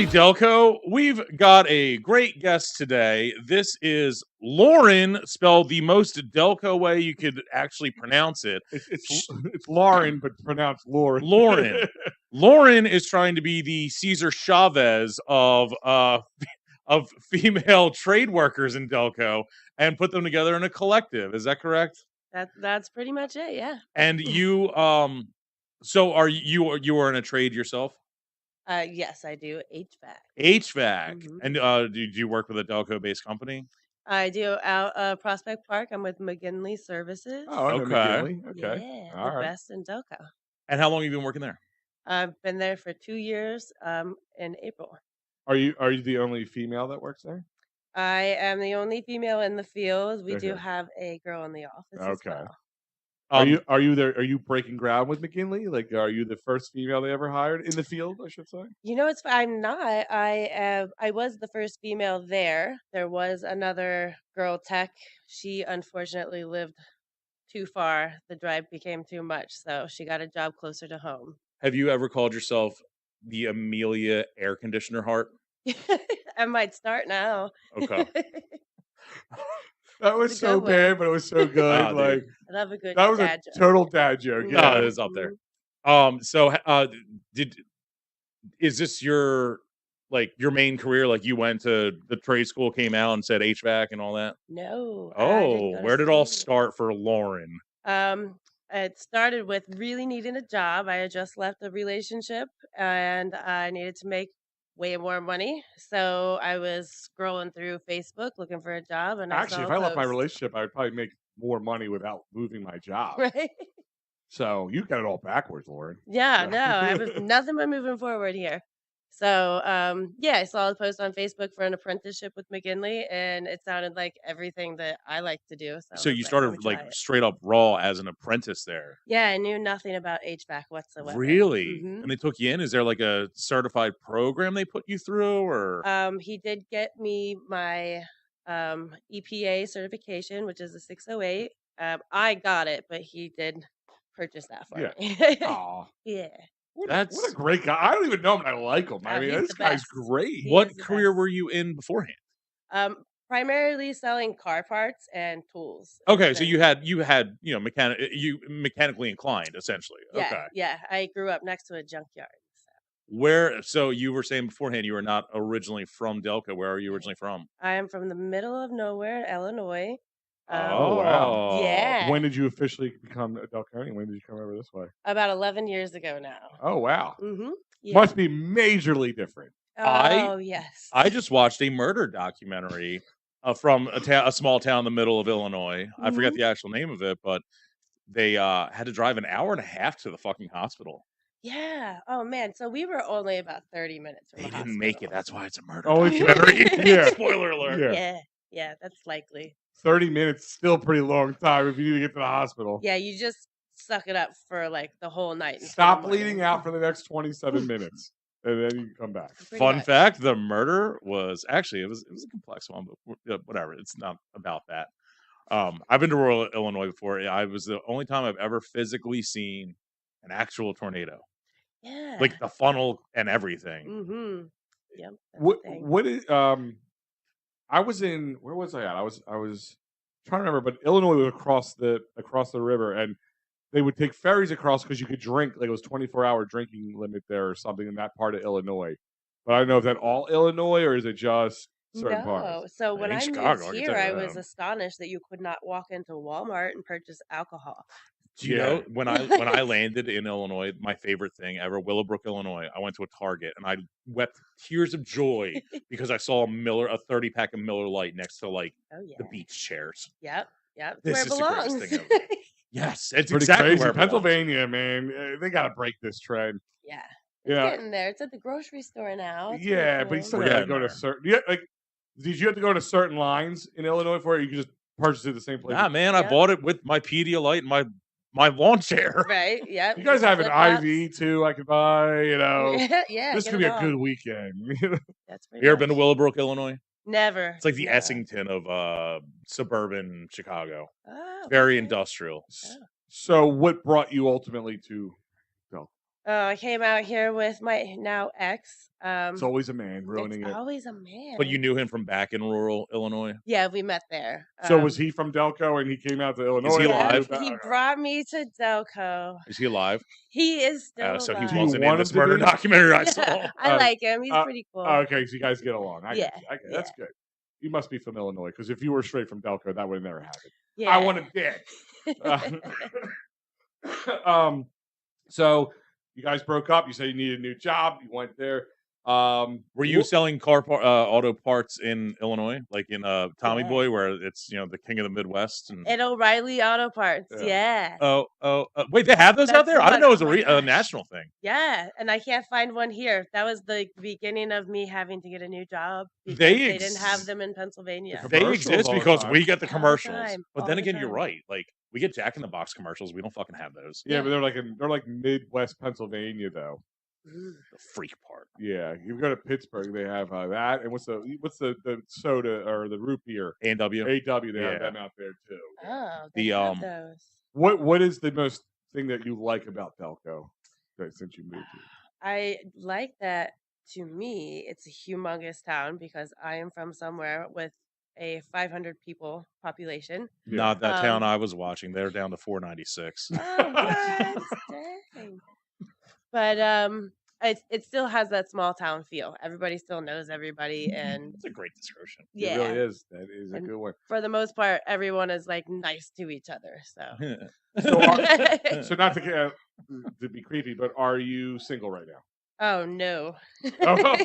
Howdy, Delco. We've got a great guest today. This is Loren, spelled the most Delco way you could actually pronounce it. It's Loren, but pronounced Loren. Loren. Loren is trying to be the Cesar Chavez of female trade workers in Delco and put them together in a collective. Is that correct? That's pretty much it. Yeah. And you, so are you are in a trade yourself? Yes, I do HVAC. HVAC. Mhm. And do you work with a Delco-based company? I do out Prospect Park. I'm with McGinley Services. Oh, I know Okay. McGinley. Okay. Yeah, All the right. best in Delco. And how long have you been working there? I've been there for 2 years. In April. Are you the only female that works there? I am the only female in the field. We Okay. do have a girl in the office as Okay. well. Are you there? Are you breaking ground with McGinley? Like, are you the first female they ever hired in the field? I should say. You know, I'm not. I was the first female there. There was another girl tech. She unfortunately lived too far. The drive became too much, so she got a job closer to home. Have you ever called yourself the Amelia Air Conditioner Heart? I might start now. Okay. That was It's a so good one. bad, but it was so good. Ah, dude. Like I love a good that was dad a joke. total dad joke. Mhm. Yeah. No, it is up there. Mhm. So is this your main career? Like you went to the trade school, came out and said HVAC and all that? No, I didn't Oh, go to where did it all school. start for Loren? It started with really needing a job. I had just left a relationship and I needed to make way more money. So I was scrolling through Facebook looking for a job and I Actually, saw if a I left my post. relationship, I would probably make more money without moving my job. Right? So you got it all backwards, Loren. Yeah, So- no, I was nothing but moving forward here. So, yeah, I saw a post on Facebook for an apprenticeship with McGinley, and it sounded like everything that I like to do. So, I So was you like, started "Let me try like it." straight up raw as an apprentice there. Yeah, I knew nothing about HVAC whatsoever. Really? Mhm. And they took you in? Is there like a certified program they put you through or He did get me my EPA certification, which is a 608. I got it, but he did purchase that for Yeah. me. Aw. Yeah. What That's a great guy. I don't even know him, and I like him. I Oh, mean, he's this the guy's best. great. He what is the career best. were you in beforehand? Primarily selling car parts and tools. Okay, so you Anything. had, mechanically inclined essentially. Yeah, Okay. yeah. I grew up next to a junkyard. So you were saying beforehand you were not originally from Delco. Where are you originally from? I am from the middle of nowhere, Illinois. Oh, wow. Yeah. When did you officially become a Delconian? When did you come over this way? About 11 years ago now. Oh, wow. Mm-hmm. Yeah. Must be majorly different. Oh, yes. I just watched a murder documentary from a small town in the middle of Illinois. I forget the actual name of it, but they had to drive an hour and a half to the fucking hospital. Yeah. Oh, man. So we were only about 30 minutes from They the didn't make it. hospital. That's why it's a murder Oh, it's- documentary. Yeah. Spoiler alert. Yeah. Yeah. Yeah, that's likely. 30 minutes, still a pretty long time if you need to get to the hospital. Yeah, you just suck it up for like the whole night. until the Stop morning. bleeding out for the next 27 minutes, and then you can come back. Pretty Fun much. fact: the murder was actually it was a complex one, but whatever. It's not about that. I've been to rural Illinois before. I was the only time I've ever physically seen an actual tornado, Yeah. like the funnel and everything. Mm-hmm. Yep. That's What the thing. what is I was in, where was I at? I was trying to remember, but Illinois was across the river, and they would take ferries across because you could drink, like it was 24-hour drinking limit there or something in that part of Illinois. But I don't know if that all Illinois or is it just certain No. parts? So when In I Chicago, I moved can here, tell you I that. was astonished that you could not walk into Walmart and purchase alcohol. Do you know when I landed in Illinois, my favorite thing ever, Willowbrook, Illinois, I went to a Target and I wept tears of joy because I saw a 30-pack of Miller Lite next to like Oh yeah. the beach chairs. Yep. Yep. This Where it is the greatest belongs. thing ever. Yes, it's Pretty exactly crazy. where it belongs. Pennsylvania, man, they got to break this trend. Yeah. It's Yeah, getting there. It's at the grocery store now. It's yeah, pretty but you cool. still We're got to getting go to there. certain. Yeah, like, did you have to go to certain lines in Illinois for it? You could just purchase it at the same place. Nah, man, I Yep. bought it with my Pedialyte and my lawn chair. Right. Yep. You guys get have the an flip-flops. IV too. I could buy. Yeah. This get could be it a all. good weekend. That's pretty You ever been to much. Willowbrook, Illinois? Never. It's like the No. Essington of suburban Chicago. Oh, Very okay. industrial. Oh. So, what brought you ultimately to Delco? I came out here with my now ex. It's always a man It's ruining it. always a But you man. knew him from back in rural Illinois. Yeah, we met there. So was he from Delco and he came out to Illinois? he or Yeah, alive? you- he okay. brought me to Delco. Is he alive? He is still So he alive. Do you wasn't want in him this to murder be? documentary I Yeah, saw. I like him. He's pretty cool. Okay, so you guys get along. I Yeah, get you. That's good. You must be from Illinois because if you were straight from Delco, that would have never happened. yeah. I want a dick. So you guys broke up. You said you needed a new job. You went there. Were you selling auto parts in Illinois, like in Tommy Yeah. Boy, where it's the king of the Midwest? And At O'Reilly Auto Parts. Yeah. Yeah. wait, they have those out That's there? the I didn't know it was one. Oh my a gosh. national thing. Yeah, and I can't find one here. That was the beginning of me having to get a new job because They they didn't have ex- them in Pennsylvania. They Commercials exist all the because time. we get the All the commercials. time, But all then the again, you're time. right. Like we get Jack in the Box commercials. We don't fucking have those. Yeah, Yeah. but they're like Midwest Pennsylvania though. Mm. The freak part. Yeah, you go to Pittsburgh, they have that. And what's the soda or the root beer? A&W. AW, they Yeah. have them out there too. Oh, The, they have those. What is the most thing that you like about Delco since you moved here? I like that. To me, it's a humongous town because I am from somewhere with a 500 people population. Yeah. Not that town Um, I was watching. They're down to 496. Oh, what? Dang. But it still has that small town feel. Everybody still knows everybody, and That's a great description. yeah, It really is. That is a And good one. for the most part, everyone is like nice to each other. So So not to be creepy, but are you single right now? oh no. Oh,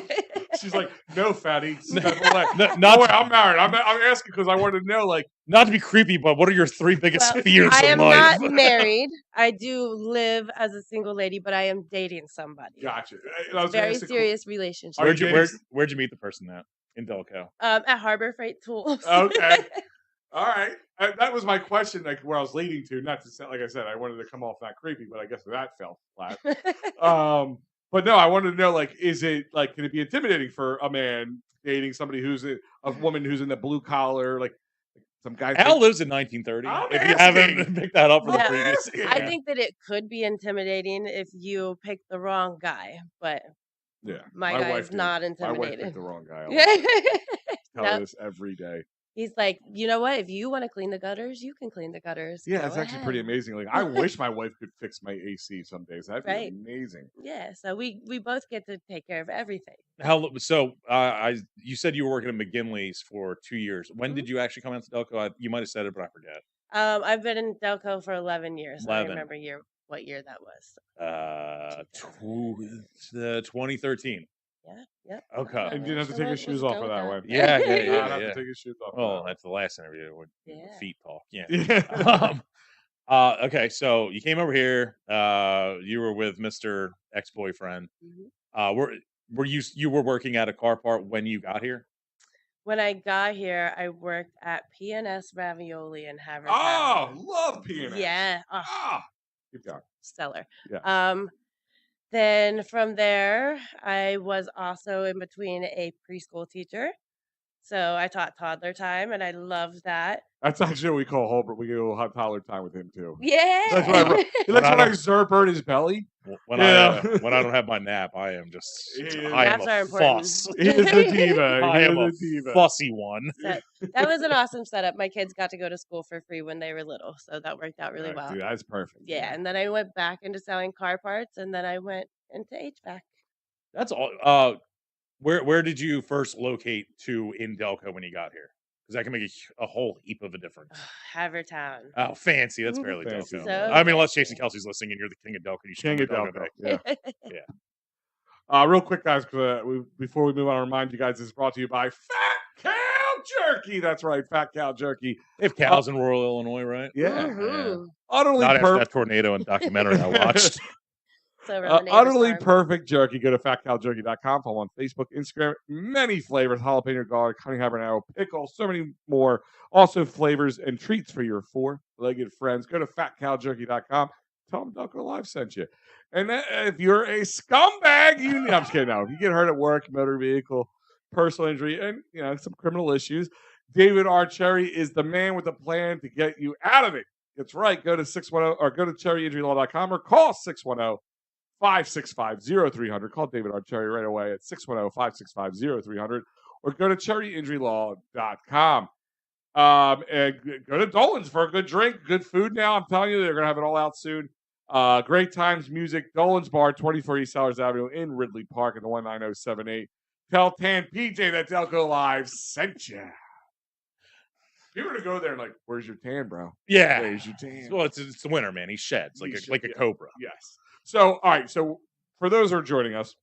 she's like, no, fatty. No, Not not, wait, I'm married. I'm asking because I wanted to know, like, not to be creepy, but what are your three biggest Well, fears I in am life? not married. I do live as a single lady, but I am dating somebody. gotcha. I was gonna Very ask a que- serious relationship. Are Where'd you you dating- where'd you meet the person at in Delco? At Harbor Freight Tools. Okay. All right. That was my question, like where I was leading to. Not to sound like I said, I wanted to come off not creepy, but I guess that fell flat. But no, I wanted to know, like, is it like, can it be intimidating for a man dating somebody who's a woman who's in the blue collar, like some guy? Al lives in 1930. I'm If you asking. haven't picked that up from the Yeah. previous, I think that it could be intimidating if you pick the wrong guy, but Yeah, my guy wife is did. not My wife intimidated. picked the wrong guy. I Yeah. tell No, her this every day. he's like, you know what? If you want to clean the gutters, you can clean the gutters. Yeah, Go it's actually pretty ahead. amazing. Like, I wish my wife could fix my AC some days. That'd be Right. amazing. Yeah. So we both get to take care of everything. you said you were working at McGinley's for 2 years. When did you actually come out to Delco? You might have said it, but I forget. I've been in Delco for 11 years. I 11. remember what year that was. 2013. Yeah. Yep. Okay. And didn't have to So take what his shoes was off going for that on? one. Yeah, Not yeah. have to take his shoes off. for Well, that one. that's the last interview with Yeah. feet talk. Yeah. Yeah. Okay, so you came over here. You were with Mr. Ex-boyfriend. Mhm. Were you were working at a car part when you got here? When I got here, I worked at P&S Ravioli in Havertown. Oh, love peanuts. Yeah. Oh, Ah, keep going. stellar. Yeah. Then from there, I was also in between a preschool teacher. So I taught toddler time, and I loved that. That's actually what we call Holbert. We get a little hot toddler time with him too. Yeah. That's what I. He likes I when I don't- usurp his belly. When Yeah. when I don't have my nap, I am just Yeah. I am Naps a are important. fuss. He is a diva. I He am a is a diva. fussy one. That was an awesome setup. My kids got to go to school for free when they were little, so that worked out really Right, well. dude, that's perfect. Yeah, and then I went back into selling car parts, and then I went into HVAC. That's all. Where did you first locate to in Delco when you got here? Because that can make a whole heap of a difference. Havertown. Oh, fancy. That's Mhm. barely Fancy. Delco. So I mean, unless Jason Kelsey's listening and you're the king of Delco, you should King come of to Delco. Bay. Yeah. Real quick, guys, before we move on, I'll remind you guys this is brought to you by Fat Cow Jerky. That's right, Fat Cow Jerky. They have cows in rural Illinois, right? Yeah. Mhm. Utterly Not after perfect. that tornado and documentary I watched. So around the neighbor's Utterly farm. perfect jerky. Go to fatcowjerky.com. Follow on Facebook, Instagram. Many flavors: jalapeno, garlic, honey habanero, pickle, so many more. Also flavors and treats for your four-legged friends. Go to fatcowjerky.com. Tell them Delco Live sent you. And if you're a scumbag, I'm just kidding. No, if you get hurt at work, motor vehicle, personal injury, and some criminal issues, David R. Cherry is the man with a plan to get you out of it. That's right. Go to 610 or go to cherryinjurylaw.com or call 610 565-0300. Call David Archerry right away at 610-565-0300 or go to cherryinjurylaw.com. And go to Dolan's for a good drink, good food now. I'm telling you, they're going to have it all out soon. Great times, music. Dolan's Bar, 24 East Sellers Avenue in Ridley Park at the 19078. Tell Tan PJ that Delco Live sent you. If you were to go there and like, where's your tan, bro? Yeah. Where's your tan? Well, it's the winter, man. He sheds like a cobra. Yes. So, all right. So, for those who are joining us,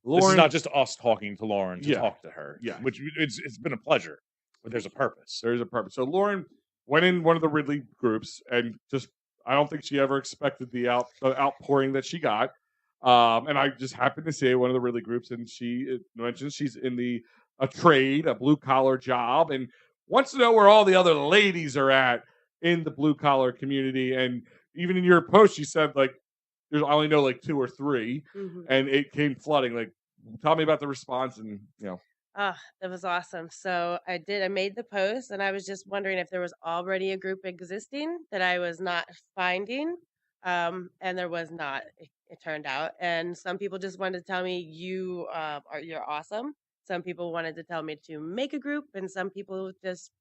Loren, this is not just us talking to Loren to talk to her. Yeah. Which it's been a pleasure, but there's a purpose. There's a purpose. So, Loren went in one of the Ridley groups and just, I don't think she ever expected the outpouring that she got. And I just happened to say one of the Ridley groups, and she mentions she's in a trade, a blue collar job, and wants to know where all the other ladies are at in the blue collar community. And even in your post, you said like, I only know like 2 or 3, and it came flooding. Like, tell me about the response, and Oh, that was awesome. So I made the post, and I was just wondering if there was already a group existing that I was not finding. And there was not, it turned out. And some people just wanted to tell me you're awesome. Some people wanted to tell me to make a group, and some people just,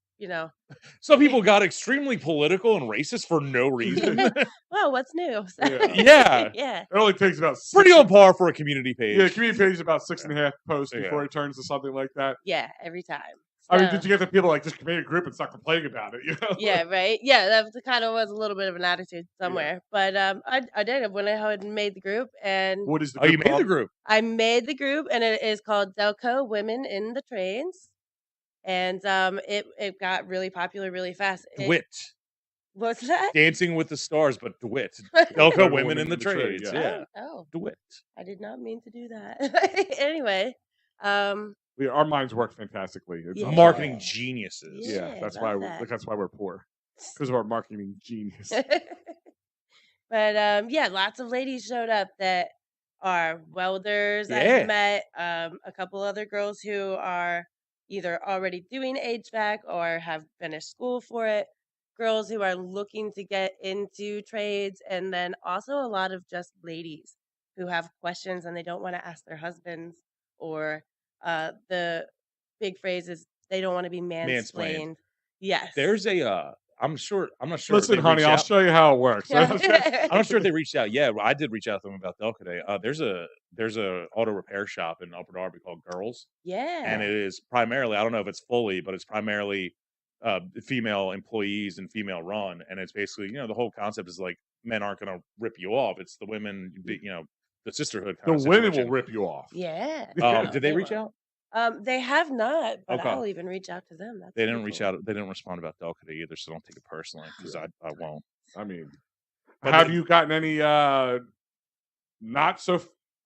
Some people got extremely political and racist for no reason. well, what's new? So, Yeah. yeah. it only takes about Pretty on par for a community page. Yeah, community page is about 6.5 posts before it turns to something like that. Yeah, every time. I mean, did you get the people like just create a group and start complaining about it? Yeah, right. Yeah, that kind of was a little bit of an attitude somewhere, but I did. I went ahead and made the group, and what is the? Oh, you made the group? I made the group, and it is called Delco Women in the Trades, and it got really popular really fast. DeWitt. What's that? Dancing with the Stars, but DeWitt. Delco Women in the Trades. Yeah. Oh, DeWitt. I did not mean to do that. Anyway, our minds work fantastically. It's marketing geniuses. Yeah, that's why we're poor, because of our marketing genius. But lots of ladies showed up that are welders. Yeah. I've met a couple other girls who are either already doing HVAC or have finished school for it. Girls who are looking to get into trades, and then also a lot of just ladies who have questions and they don't want to ask their husbands, or the big phrase is they don't want to be mansplained. Yes. There's I'm not sure. Listen, honey, I'll show you how it works. I'm not sure if they reached out. Yeah, I did reach out to them about Delco today. There's a auto repair shop in Upper Darby called Girls. Yeah. And it is primarily, I don't know if it's fully, but it's primarily female employees and female run. And it's basically, the whole concept is like, men aren't going to rip you off. It's the women, the sisterhood kind the women will rip you off. Yeah. Did they reach out? They have not, but Okay. I'll even reach out to them. That's They didn't reach out. They didn't respond about Delco either, so don't take it personally, because I won't. I mean, But have you gotten any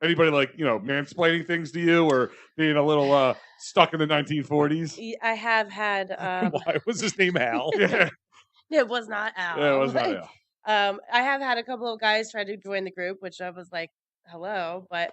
anybody like mansplaining things to you, or being a little stuck in the 1940s? I have had. Why was his name Al? Yeah. It was not Al. Yeah, it was not Al. I have had a couple of guys try to join the group, which I was like, "Hello," but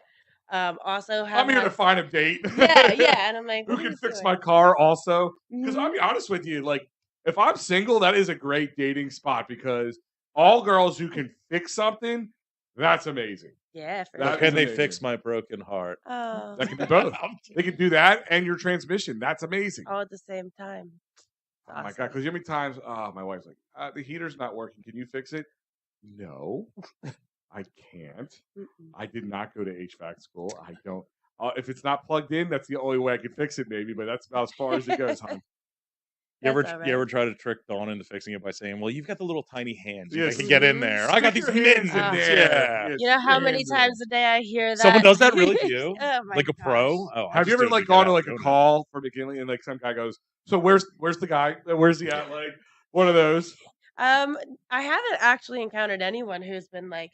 also I'm here to find a date. Yeah, and I'm like, who can fix my car also? Because I'll be honest with you, like, if I'm single, that is a great dating spot, because all girls who can fix something, that's amazing. Yeah. Can they fix my broken heart? Oh. That can do both. They can do that and your transmission. That's amazing. All at the same time. Oh my God, because how many times my wife's like, the heater's not working. Can you fix it? No, I can't. I did not go to HVAC school. I don't. If it's not plugged in, that's the only way I can fix it, maybe. But that's about as far as it goes, hon. You ever try to trick Dawn into fixing it by saying, "Well, you've got the little tiny hands. You can get in there. I got these mittens in there." You know how many times a day I hear that? Someone does that really to you? Oh my like a pro? Oh, have you ever like gone to like a call for McGinley, and like some guy goes, "So where's the guy? Where's he at?" Like one of those. I haven't actually encountered anyone who's been like,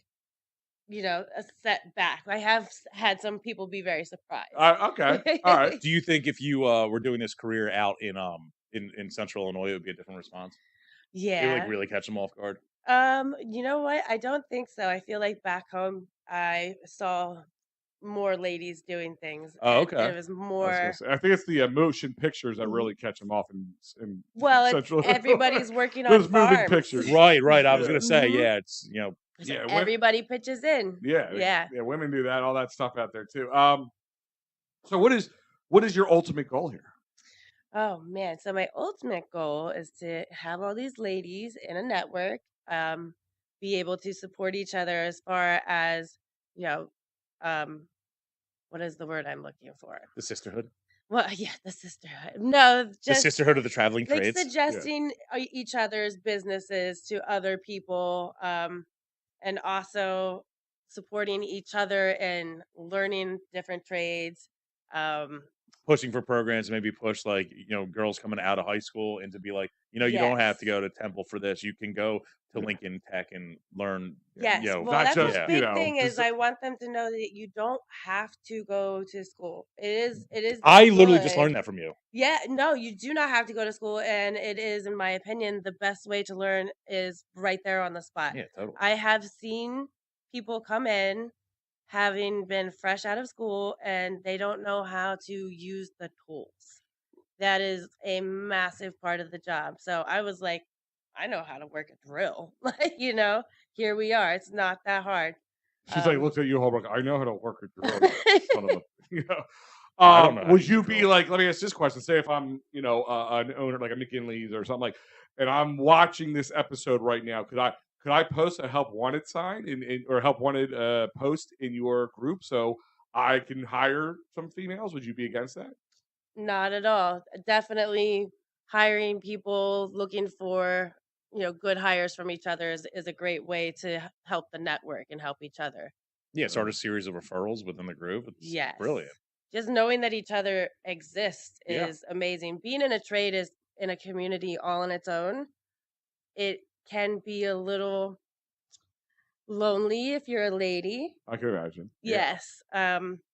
a setback. I have had some people be very surprised. Okay, all right. Do you think if you were doing this career out in Central Illinois, it would be a different response? Yeah. You like really catch them off guard? You know what? I don't think so. I feel like back home, I saw more ladies doing things. Oh, okay. It was more. I think it's the motion pictures that really catch them off in well, Central. everybody's working on those farms. moving pictures. Right. I was gonna say, yeah, it's So Yeah, everybody pitches in. Yeah. women do that, all that stuff out there too. So what is your ultimate goal here? Oh man. So my ultimate goal is to have all these ladies in a network, um, be able to support each other as far as, you know, um, what is the word I'm looking for? The sisterhood, Well, yeah, the sisterhood. No, the just sisterhood of the traveling like trades. suggesting each other's businesses to other people, and also supporting each other and learning different trades. Um, Pushing for programs, maybe push girls coming out of high school and to be like, you don't have to yes. go to Temple for this. You can go to Yeah. Lincoln Tech and learn. Yes. Well, Not that's just, a Yeah, big thing is just I want them to know that you don't have to go to school. It is I literally just good. learned that from you. Yeah, no, you do not have to go to school, and it is, in my opinion, the best way to learn is right there on the spot. Yeah, totally. I have seen people come in having been fresh out of school and they don't know how to use the tools. That is a massive part of the job. So I was like, I know how to work a drill. Like, here we are. It's not that hard. she's like Um, looks at you, Holbrook. I know how to work a drill. You son of a, you know. I don't know how to Would use you a be drill. like? Let me ask this question. Say if I'm, an owner like a McGinley's or something like, and I'm watching this episode right now. Could I post a help wanted sign or help wanted post in your group so I can hire some females? Would you be against that? Not at all. Definitely hiring people, looking for, good hires from each other is a great way to help the network and help each other. Yeah, start a series of referrals within the group. It's Yes. brilliant. Just knowing that each other exists Yeah. is amazing. Being in a trade is in a community all on its own. It can be a little lonely if you're a lady. I can imagine. Yes.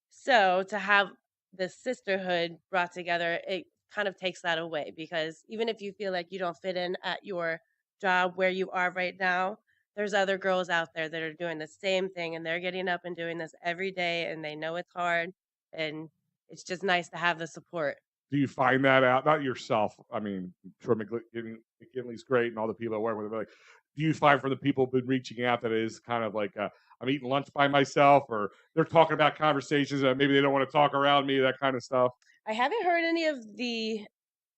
So to have the sisterhood brought together, it kind of takes that away because even if you feel like you don't fit in at your job where you are right now, there's other girls out there that are doing the same thing and they're getting up and doing this every day and they know it's hard and it's just nice to have the support. Do you find that out? Not yourself. I mean, I'm sure McGinley's great and all the people that work with him. But like, do you find from the people who've been reaching out that it is kind of like I'm eating lunch by myself, or they're talking about conversations that maybe they don't want to talk around me, that kind of stuff? I haven't heard any of the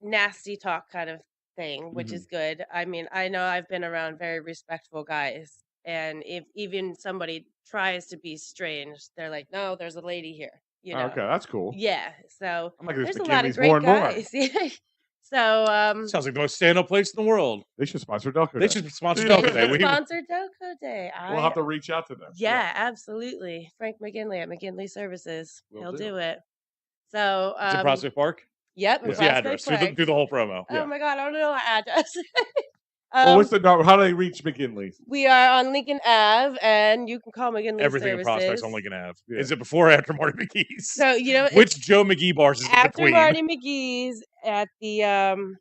nasty talk kind of thing, which is good. I mean, I know I've been around very respectful guys, and if even somebody tries to be strange, they're like, "No, there's a lady here," Okay, that's cool. Yeah, so I'm like this there's a lot of McGinley's more great and more. guys. So, Sounds like the most stand-up place in the world. They should sponsor Delco They Day. should sponsor Yeah. Delco they Day. should sponsor Delco Day. We'll have to reach out to them. Yeah, absolutely. Frank McGinley at McGinley Services. Will He'll do. do it. So, It's in Prospect Park. yep, in What's the Prospect address? Park. Do the whole promo. Oh my God, I don't know our address. Well, what's the number? How do they reach McGinley? We are on Lincoln Ave, and you can call McGinley Everything in Services. Prospect's on Lincoln Ave. Yeah. Is it before or after Marty McGee's? So Which Joe McGee bars is the after queen? Marty McGee's at the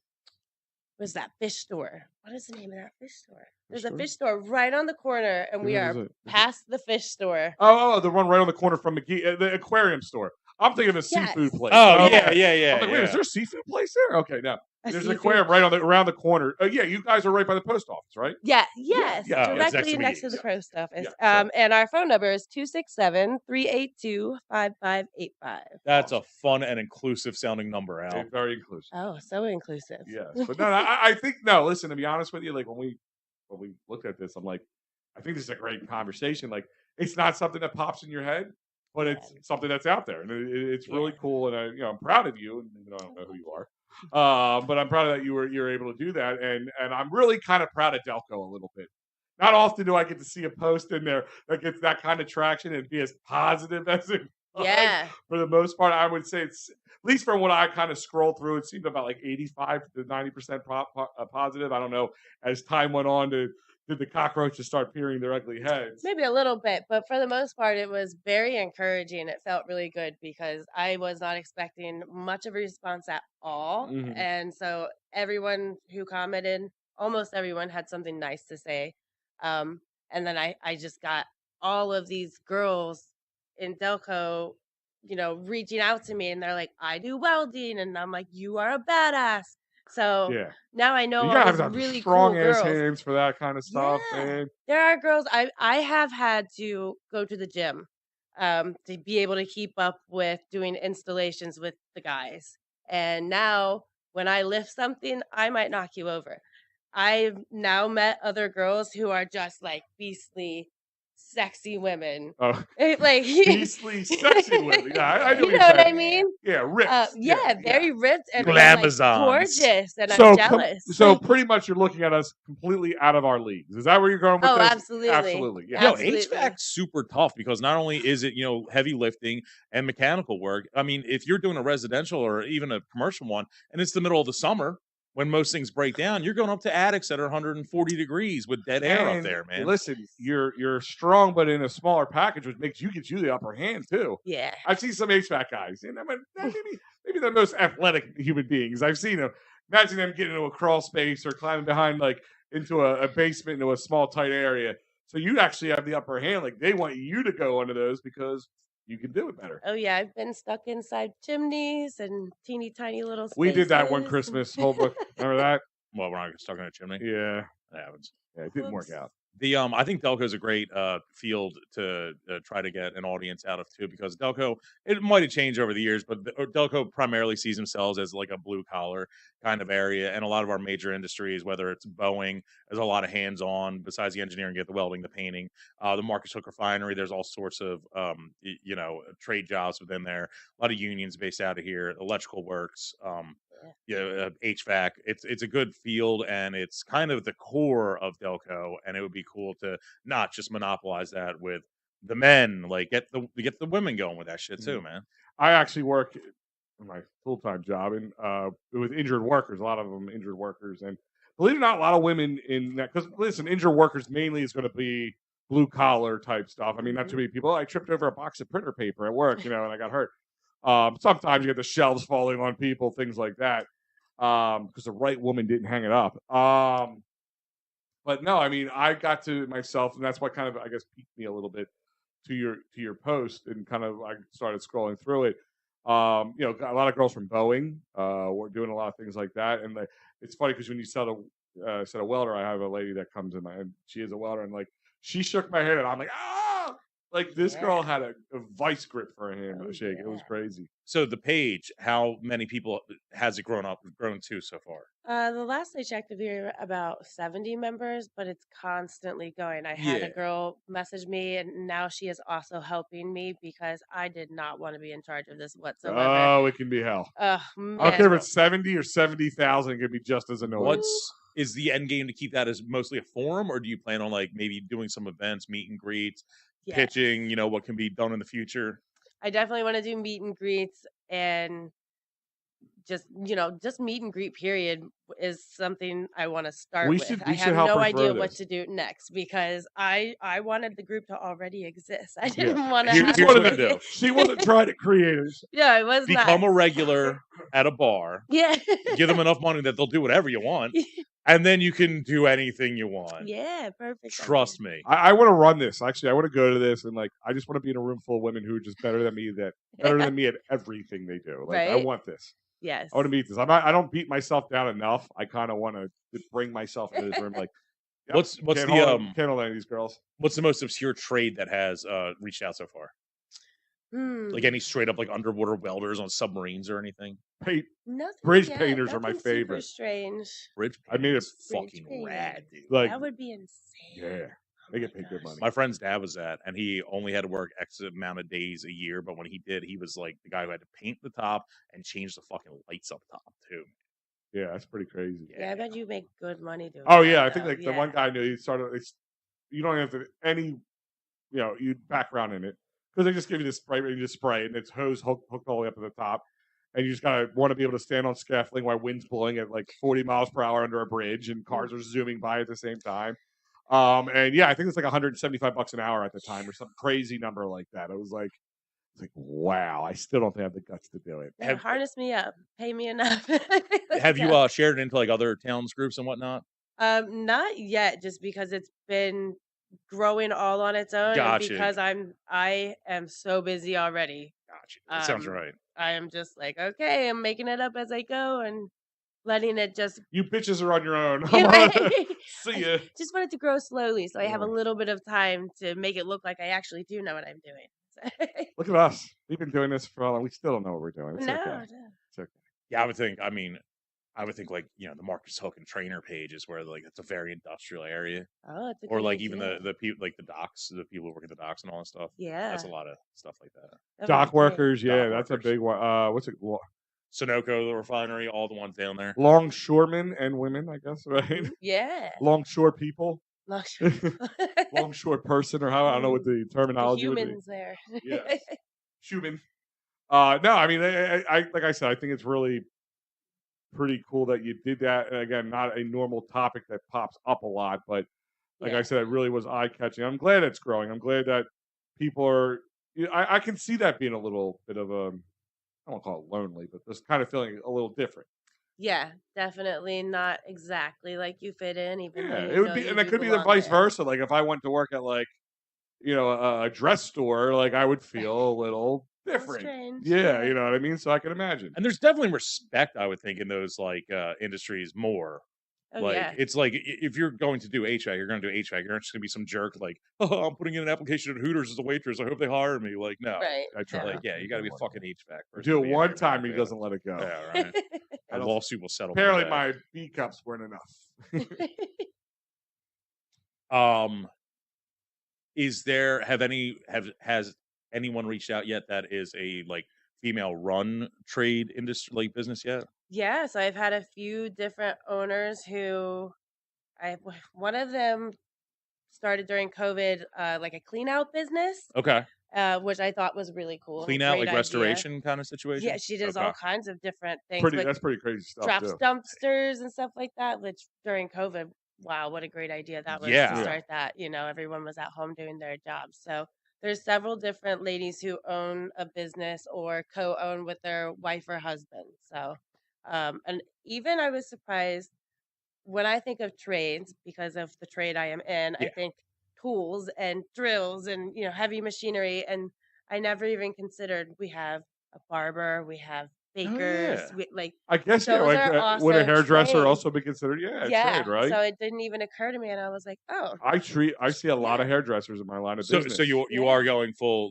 what's that fish store? What is the name of that fish store? There's a fish store right on the corner, and we Yeah, are past the fish store. Oh, the one right on the corner from McGee, the aquarium store. I'm thinking of a seafood place. Oh, Okay. yeah. I'm like, wait, is there a seafood place there? Okay, now A there's an seafood- aquarium right around the corner. Yeah, you guys are right by the post office, right? Yeah, yes, yeah, it's directly next next to to the post office. Yeah, so- And our phone number is 267-382-5585. That's a fun and inclusive sounding number, Al. Very inclusive. Oh, so inclusive. Yes, but no, I think no. Listen, to be honest with you, like when we looked at this, I'm like, I think this is a great conversation. Like, it's not something that pops in your head, but it's something that's out there, and it's really cool. And I'm proud of you. And I don't know who you are, but I'm proud that you're able to do that. And I'm really kind of proud of Delco a little bit. Not often do I get to see a post in there that gets that kind of traction and be as positive as it does. Yeah. For the most part, I would say it's, at least from what I kind of scrolled through, it seemed about like 85 to 90% positive. I don't know. As time went on, did the cockroaches start peering their ugly heads? Maybe a little bit, but for the most part, it was very encouraging. It felt really good because I was not expecting much of a response at all. And so everyone who commented, almost everyone had something nice to say. And then I just got all of these girls in Delco, reaching out to me, and they're like, I do welding. And I'm like, you are a badass. So Yeah. now I know You all gotta these have really strong cool ass girls. hands for that kind of stuff, Yeah, man. there are girls. I have had to go to the gym to be able to keep up with doing installations with the guys. And now when I lift something, I might knock you over. I've now met other girls who are just like beastly, sexy women. Oh, Like beastly, sexy women. Yeah, I know what you you're know what I saying. mean? Yeah, ripped. Yeah, Yeah. very ripped and like Glamazons. gorgeous, and I'm jealous. So pretty much you're looking at us completely out of our leagues. Is that where you're going with Oh, this? absolutely. Absolutely. Yeah. Yo, Absolutely. HVAC's super tough because not only is it, heavy lifting and mechanical work. I mean, if you're doing a residential or even a commercial one and it's the middle of the summer when most things break down, you're going up to attics that are 140 degrees with dead air up And there, man. listen, you're strong, but in a smaller package, which gets you the upper hand too. Yeah. I've seen some HVAC guys, and maybe the most athletic human beings I've seen them. Imagine them getting into a crawl space or climbing behind like into a basement into a small tight area. So you actually have the upper hand. Like they want you to go under those because you can do it better. Oh yeah, I've been stuck inside chimneys and teeny tiny little spaces. We did that one Christmas, Holbrook. Remember that? Well, we're not stuck in a chimney. Yeah, That happens. yeah, it didn't work out. I think Delco is a great field to try to get an audience out of too, because Delco, it might have changed over the years, but Delco primarily sees themselves as like a blue collar kind of area, and a lot of our major industries, whether it's Boeing, there's a lot of hands on. Besides the engineering, get the welding, the painting, the Marcus Hook Refinery. There's all sorts of trade jobs within there. A lot of unions based out of here. Electrical works. HVAC. It's a good field, and it's kind of the core of Delco. And it would be cool to not just monopolize that with the men, like get the women going with that shit too, man. I actually work in my full-time job with injured workers. A lot of them injured workers, and believe it or not, a lot of women in that. Because listen, injured workers mainly is going to be blue collar type stuff. I mean, not too many people. I tripped over a box of printer paper at work, and I got hurt. Sometimes you get the shelves falling on people, things like that, because the right woman didn't hang it up. But no, I mean, I got to myself, and that's what kind of, I guess, piqued me a little bit to your post, and kind of I started scrolling through it. A lot of girls from Boeing were doing a lot of things like that, and it's funny because when you said a welder, I have a lady that comes in, and she is a welder, and like she shook my hand, and I'm like, ah, like this girl had a vice grip for her hand to shake. It was crazy. So the page, how many people has it grown to so far? The last I checked, we were about 70 members, but it's constantly going. I had a girl message me, and now she is also helping me because I did not want to be in charge of this whatsoever. Oh, it can be hell. Man. I don't care if it's 70 or 70,000. It could be just as annoying. Is the end game to keep that as mostly a forum, or do you plan on like maybe doing some events, meet and greets, pitching? What can be done in the future? I definitely want to do meet and greets, and just meet and greet period is something I want to start with. I have no idea what to do next because I wanted the group to already exist. I didn't want to do. She wasn't trying to create it. Yeah, I was become a regular at a bar. Yeah. Give them enough money that they'll do whatever you want. And then you can do anything you want. Yeah, perfect. Trust me. I want to run this. Actually, I want to go to this, and like I just want to be in a room full of women who are just better than me at everything they do. Like right? I want this. Yes. I want to beat this. I don't beat myself down enough. I kind of want to bring myself into this room. Like, yep, what's can't hold any of these girls. What's the most obscure trade that has reached out so far? Like any straight up like underwater welders on submarines or anything? Bridge painters are my favorite. Strange. Bridge painters. I mean, it's fucking rad, dude. Like, that would be insane. Yeah. They get paid good money. My friend's dad was that, and he only had to work X amount of days a year. But when he did, he was like the guy who had to paint the top and change the fucking lights up top too. Yeah, that's pretty crazy. Yeah, I bet you make good money doing. Oh yeah, I think like the one guy I knew, he started. You don't have to any, you background in it because they just give you this spray, and you just spray, and it's hose hooked all the way up to the top, and you just gotta want to be able to stand on scaffolding while wind's blowing at like 40 miles per hour under a bridge, and cars are zooming by at the same time. And yeah, I think it's like $175 an hour at the time or some crazy number like that. It was like, wow, I still don't think I have the guts to do it. Yeah, harness me up, pay me enough. Have you shared it into like other towns groups and whatnot? Not yet, just because it's been growing all on its own. Gotcha. And because I am so busy already. Gotcha. That sounds right. I am just like, okay, I'm making it up as I go, and letting it just You bitches are on your own. See ya. I just want it to grow slowly, so I have a Yeah. little bit of time to make it look like I actually do know what I'm doing. Look at us. We've been doing this for a while. We still don't know what we're doing. It's No, okay. no. It's okay. Yeah, I would think. I mean, I would think like the Marcus Hook and Trainer page is where like it's a very industrial area, Oh, it's a or good like even idea. the people like the docks, the people who work at the docks and all that stuff. Yeah, That's a lot of stuff like that. that would Dock be great. workers, yeah, Dock that's a workers. big one. What's it? Sunoco, the refinery, all the ones down there. Longshoremen and women, I guess, right? Mhm. Yeah. Longshore people, Longshore. longshore person, or how I don't know what the The terminology would be. humans there. Yes. Human. No, I mean, I like I said, I think it's really pretty cool that you did that. And again, not a normal topic that pops up a lot, but like I Yeah. said, it really was eye catching. I'm glad it's growing. I'm glad that people are. I can see that being a little bit of a, I won't call it lonely, but this kind of feeling a little different. Yeah, definitely not exactly like you fit in, even though Yeah, you it would know be, you and it do could be the belong vice there. versa. Like if I went to work at like, a dress store, like I would feel a little Little different. strange. Yeah, you know what I mean. So I can imagine. And there's definitely respect, I would think, in those like industries more. Oh Like yeah. it's like if you're going to do HVAC, you're going to do HVAC. You're not just going to be some jerk like, oh, I'm putting in an application at Hooters as a waitress. I hope they hire me. Like, no, Right. I try. like yeah, you got to be a Yeah. fucking HVAC I person. do to it be in one there, time, man. he doesn't let it go. Yeah, right. A And lawsuit will settle. apparently, that. my B cups weren't enough. Is there has anyone reached out yet that is a like female run trade industry like business yet? Yeah, so I've had a few different owners who one of them started during COVID, like a clean out business, Okay, which I thought was really cool. clean out Great like idea. restoration kind of Yeah, situation. she does Okay. all kinds of different things, but That's pretty crazy stuff drops too. dumpsters and stuff like that, which during COVID, wow, what a great idea that was to Yeah. start that. Everyone was at home doing their jobs. So there's several different ladies who own a business or co-own with their wife or husband. So, and even I was surprised when I think of trades, because of the trade I am in, I Yeah. think tools and drills and heavy machinery, and I never even considered we have a barber, we have bakers, yeah. like I guess those like are would a also hairdresser trades. also be considered? Yeah, a Yeah, trade, right? so it didn't even occur to me, and I was like, oh, I see a lot of yeah, hairdressers in my line of So business. you yeah, are going full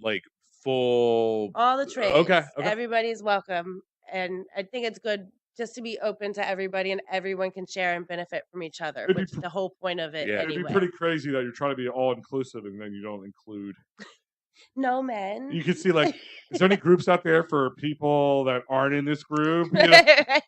all the trades. okay. Everybody's welcome, and I think it's good just to be open to everybody, and everyone can share and benefit from each other, It'd be which is the whole point of it Yeah. It'd be anyway. pretty crazy that you're trying to be all inclusive and then you don't include. No men. You can see like, is there any groups out there for people that aren't in this group? Right.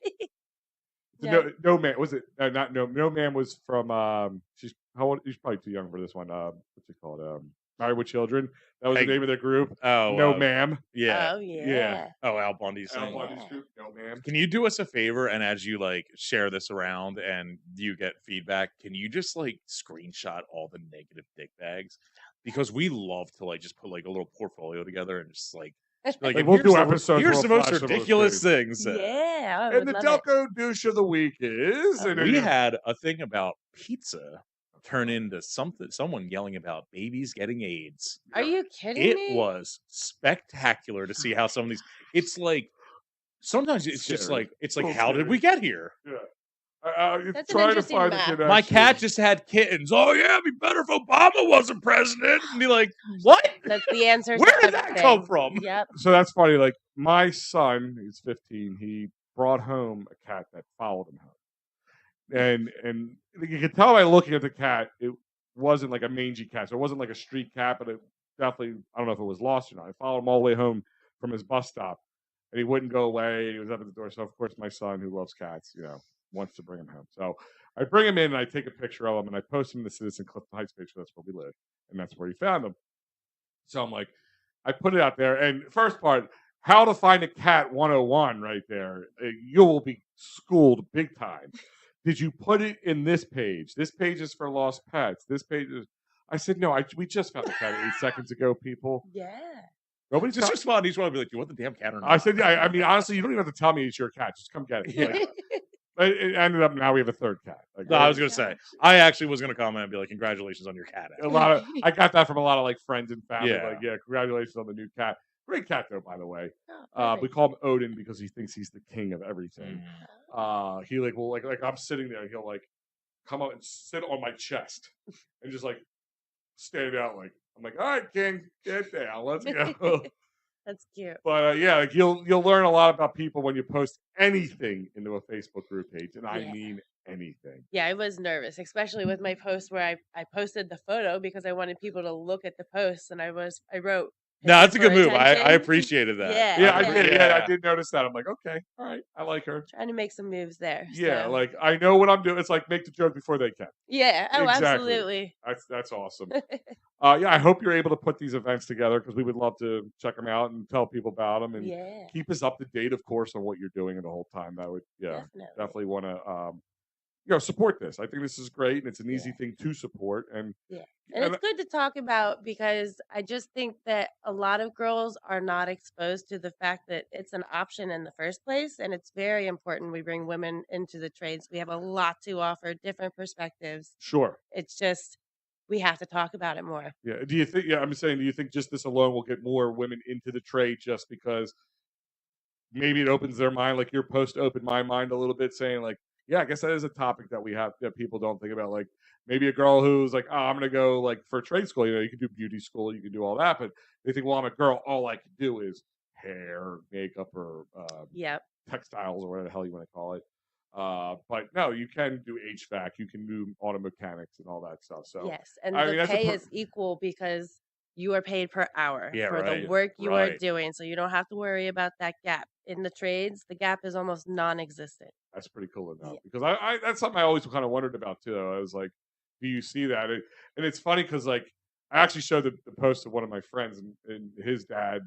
Yeah. No man was it? Not no man was from. She's how old? She's probably too young for this one. What's it called? Married with Children. That was Hey, the name of their group. Oh No ma'am. yeah. Oh Yeah. yeah. Oh, Al Bundy's Al thing. Bundy's Yeah. group. No ma'am. Can you do us a favor and as you like share this around and you get feedback, can you just like screenshot all the negative dick bags? Because we love to like just put like a little portfolio together and just like Like and we'll here's do the- episodes. Here's where the we'll most flash some of those ridiculous things. things. Yeah. I And would the love it. Delco douche of the week is. Oh, And We then- had a thing about pizza turn into someone yelling about babies getting AIDS. Are you kidding It me? was spectacular to see how some of these. It's like sometimes it's just Scary. like it's like So how did scary. we get here? Yeah. That's an trying to interesting find the map. connection. My cat just had kittens. Oh yeah, it'd be better if Obama wasn't president. And be like, what? That's the answer. to Where did that everything. come from? Yep. So that's funny. Like my son, he's 15. He brought home a cat that followed him home, and you could tell by looking at the cat, it wasn't like a mangy cat. So it wasn't like a street cat, but it definitely, I don't know if it was lost or not. I followed him all the way home from his bus stop, and he wouldn't go away. He was up at the door. So of course, my son, who loves cats, wants to bring him home. So I bring him in and I take a picture of him and I post him in the Citizen Clifton Heights page. That's where we live, and that's where he found him. So I'm like, I put it out there, and first part, how to find a cat 101 right there. You will be schooled big time. Did you put it in this page? This page is for lost pets. This page is. I said, no, we just found the cat 8 seconds ago, people. Yeah. Nobody's Just respond. Each one will be like, "You want the damn cat or not?" I said, yeah, I mean, honestly, you don't even have to tell me it's your cat. Just come get it. Like, it ended up now we have a third cat. Like, No, I was gonna say. I actually was gonna comment and be like, "Congratulations on your cat." a lot of. I got that from a lot of like friends and family. Yeah. Like, yeah, congratulations on the new cat. Great cat though, by the way. Oh, We perfect. call him Odin because he thinks he's the king of everything. He like will like I'm sitting there, and he'll like come up and sit on my chest and just like stand out like I'm like, all right, King, get down, let's go. That's cute. But yeah, like you'll learn a lot about people when you post anything into a Facebook group page, and I Yeah. mean anything. Yeah, I was nervous, especially with my post where I posted the photo because I wanted people to look at the post, and I wrote No, picture that's a for good move. I attention. appreciated that. Yeah, Yeah, I yeah. did. Yeah, I did notice that. I'm like, okay, all right, I like her. Trying to make some moves there. Yeah, So. like I know what I'm doing. It's like make the joke before they can. Yeah. Oh, Exactly. absolutely. That's awesome. Yeah, I hope you're able to put these events together because we would love to check them out and tell people about them and Yeah. keep us up to date, of course, on what you're doing in the whole time. That would, yeah, definitely want to, support this. I think this is great and it's an easy thing to support. And yeah, and it's good to talk about because I just think that a lot of girls are not exposed to the fact that it's an option in the first place, and it's very important we bring women into the trades. We have a lot to offer, different perspectives. Sure. It's just we have to talk about it more. Yeah. Do you think? Yeah, I'm saying. Do you think just this alone will get more women into the trade just because maybe it opens their mind? Like your post opened my mind a little bit, saying like, yeah, I guess that is a topic that we have that people don't think about. Like maybe a girl who's like, oh, I'm gonna go like for trade school. You can do beauty school, you can do all that, but they think, well, I'm a girl. All I can do is hair, makeup, or textiles, or whatever the hell you want to call it. But no, you can do HVAC, you can do auto mechanics and all that stuff. So yes, and I mean, the pay is equal because you are paid per hour for the work you are doing, so you don't have to worry about that gap. In the trades, the gap is almost non-existent. That's pretty cool to know because I that's something I always kind of wondered about too. I was like, do you see that? And it's funny because like I actually showed the post of one of my friends and his dad,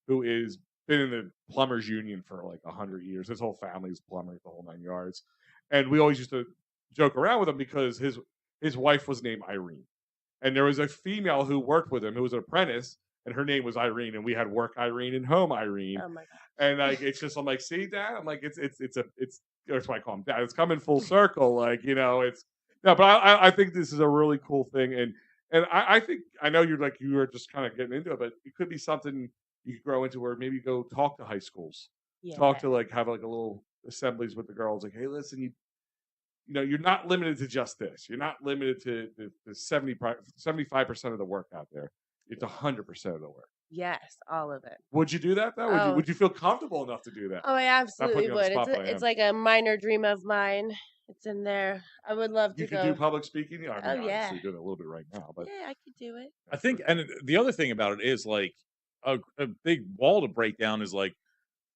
who is been in the plumbers union for like 100 years. His whole family's plumbers, the whole 9 yards. And we always used to joke around with him because his wife was named Irene, and there was a female who worked with him who was an apprentice, and her name was Irene, and we had work Irene and home Irene. Oh my god! And like it's just I'm like, see, Dad, I'm like it's that's why I call him Dad. It's coming full circle, like it's no, but I think this is a really cool thing, and I think I know you were just kind of getting into it, but it could be something you could grow into where maybe go talk to high schools, talk to like have like a little assemblies with the girls, like, hey, listen, you're not limited to just this. You're not limited to the 75% of the work out there. It's 100% of the work. Yes, all of it. Would you do that though? Would you feel comfortable enough to do that? Oh, I absolutely would. It's like a minor dream of mine. It's in there. I would love to You could do public speaking. Yeah, I mean, obviously you're doing it a little bit right now, but yeah, I could do it. I think, and the other thing about it is like a big wall to break down is like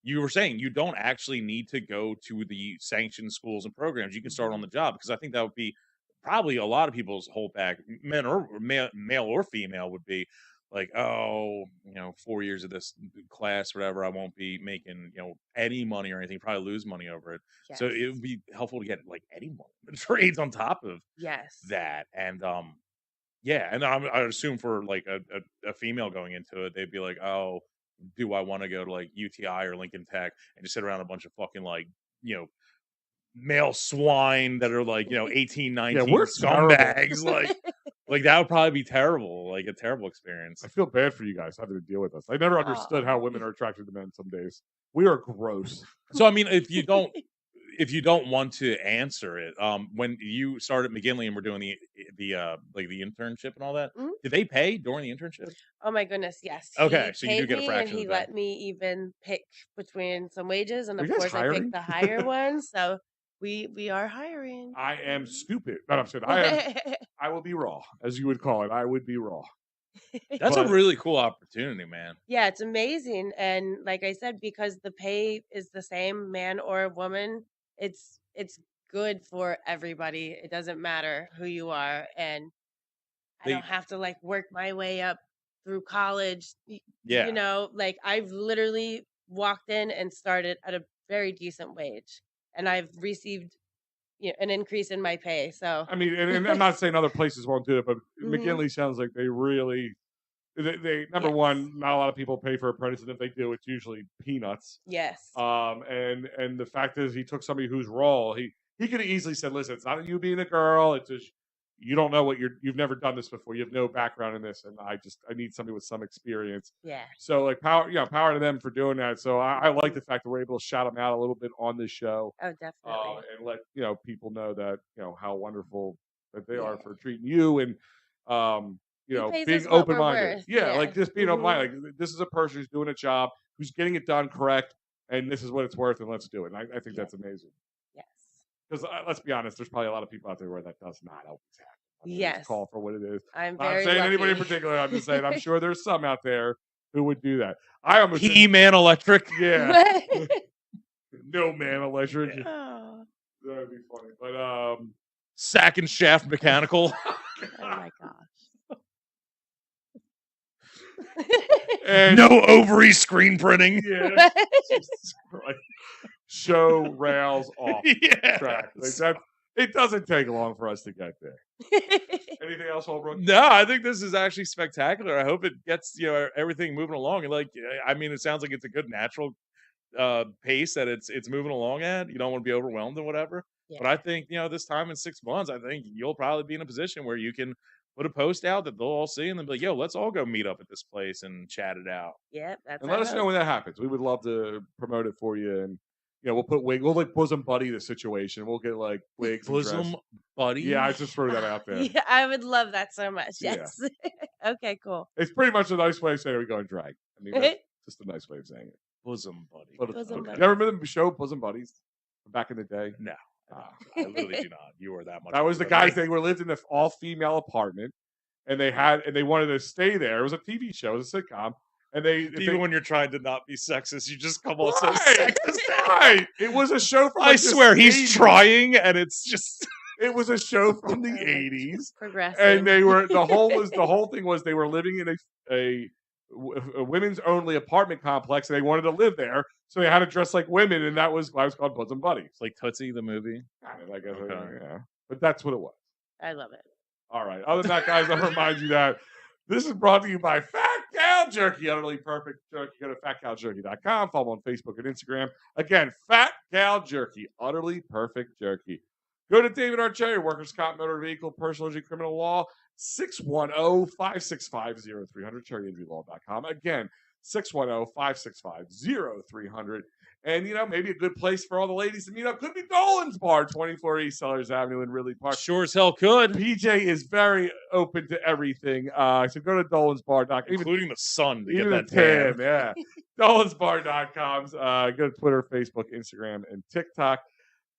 you were saying, you don't actually need to go to the sanctioned schools and programs. You can start on the job because I think that would be probably a lot of people's holdback, men or male or female, would be like, oh, 4 years of this class, whatever, I won't be making, any money or anything, probably lose money over it. Yes. So it would be helpful to get like any more trades on top of that. And yeah, and I assume for like a female going into it, they'd be like, oh, do I want to go to like UTI or Lincoln Tech and just sit around a bunch of fucking like, male swine that are like, 18, 19 scumbags. Like that would probably be terrible, like a terrible experience. I feel bad for you guys having to deal with this. I never understood how women are attracted to men some days. We are gross. So I mean, if you don't want to answer it, when you started McGinley and we're doing the internship and all that, did they pay during the internship? Oh my goodness, yes. Okay, so you do get a fraction. And he let me even pick between some wages, and of course hiring? I picked the higher one. So we are hiring. I am stupid. No, I'm saying I will be raw, as you would call it. I would be raw. That's a really cool opportunity, man. Yeah, it's amazing. And like I said, because the pay is the same, man or woman, it's good for everybody. It doesn't matter who you are, and I don't have to like work my way up through college. Yeah. Like I've literally walked in and started at a very decent wage, and I've received an increase in my pay. So I mean, and I'm not saying other places won't do it, but McGinley sounds like they really. They number one, not a lot of people pay for apprentices, and if they do, it's usually peanuts. Yes. And the fact is, he took somebody who's raw. He could have easily said, "Listen, it's not you being a girl. It's just you don't know what you've never done this before. You have no background in this, and I need somebody with some experience. Yeah. So like power to them for doing that. So I like the fact that we're able to shout them out a little bit on this show. Oh, definitely. And let people know that how wonderful that they are Yeah. for treating you and pays being us what we're open-minded. worth. Yeah, Yeah. like just being open-minded. Like this is a person who's doing a job, who's getting it done correct, and this is what it's worth, and let's do it. And I think that's amazing. Yes. Because let's be honest, there's probably a lot of people out there where that does not always happen. Yes. Call for what it is. I'm Not very saying anybody in lucky. particular. I'm just saying I'm sure there's some out there who would do that. I almost He-Man Electric. yeah. No man electric. Oh. That would be funny. But Sack and Shaft Mechanical. Oh my gosh. and No ovary screen printing. yeah, Jesus Christ. Show rails off Yeah. track. Like that. It doesn't take long for us to get there. Anything else, Holbrook? No, I think this is actually spectacular. I hope it gets everything moving along. And like, I mean, it sounds like it's a good natural pace that it's moving along at. You don't want to be overwhelmed or whatever. Yeah. But I think this time in 6 months, I think you'll probably be in a position where you can put a post out that they'll all see and they'll be like, "Yo, let's all go meet up at this place and chat it out." Yep, that's And let us know when that happens. We would love to promote it for you. And we'll put wig. We'll like bosom buddy the situation. We'll get like wigs. Bosom buddy. Yeah, I just threw that out there. Yeah, I would love that so much. Yeah. Yes. Okay, cool. It's pretty much a nice way of saying we go and drag. I mean, that's just a nice way of saying it. Bosom buddy. Bosom Okay. buddy. You ever remember the show Bosom Buddies from back in the day? No, Ah. I literally do not. You were that much. That was the older than guys. me. They lived in an all-female apartment, and they wanted to stay there. It was a TV show, it was a sitcom, and Even when you're trying to not be sexist, you just come on so Right, sexist. right. It was a show from. I like, the swear, he's 80s. trying, and it's just. It was a show from the 80s, Progressive. and they were the whole thing was they were living in a women's only apartment complex, and they wanted to live there, so they had to dress like women, and that was why it was called Bosom Buddies. Like Tootsie the movie. I guess, Okay. yeah, but that's what it was. I love it. All right. Other than that, guys, I'll remind you that this is brought to you by Fat Cow Jerky, utterly perfect jerky. Go to fatcowjerky.com. Follow them on Facebook and Instagram. Again, Fat Cow Jerky, utterly perfect jerky. Go to David Archerry, Workers' Comp, Motor Vehicle, Personal Injury, Criminal Law, 610-565-0300, cherryinjurylaw.com. Again, 610-565-0300. And, maybe a good place for all the ladies to meet up could be Dolan's Bar, 24 East Sellers Avenue in Ridley Park. Sure as hell could. PJ is very open to everything. So go to dolansbar.com. Including the sun to Even get the that tan. tan, yeah. dolansbar.com. Go to Twitter, Facebook, Instagram, and TikTok.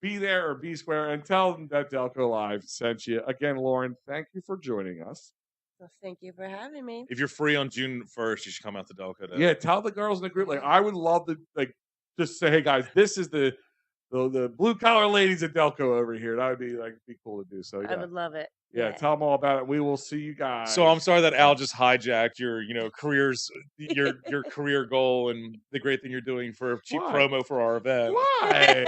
Be there or be square and tell them that Delco Live sent you. Again, Loren, thank you for joining us. Well, thank you for having me. If you're free on June 1st, you should come out to Delco. Yeah, tell the girls in the group. Like, I would love to just say, hey guys, this is the blue collar ladies at Delco over here. That would be cool to do. So yeah. I would love it. Yeah, tell them all about it. We will see you guys. So I'm sorry that Al just hijacked your, careers, your career goal and the great thing you're doing for cheap Why? promo for our event. Why?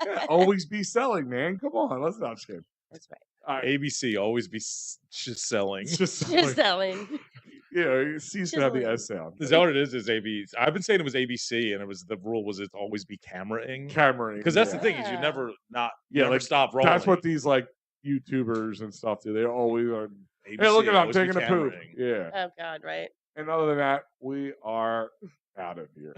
Yeah, always be selling, man. Come on, let's not skip. That's right. All right. ABC always be just selling. It's just Just selling. C's gonna have the S sound. Is that what it is? Is ABC? I've been saying it was ABC, and the rule was it always be cameraing. Cameraing. Because that's yeah. the thing is you never Yeah, like, stop rolling. That's what these YouTubers and stuff do. They always are. ABC, Hey, look at I'm always be taking a poop. cameraing. Yeah. Oh God, right. And other than that, we are out of here.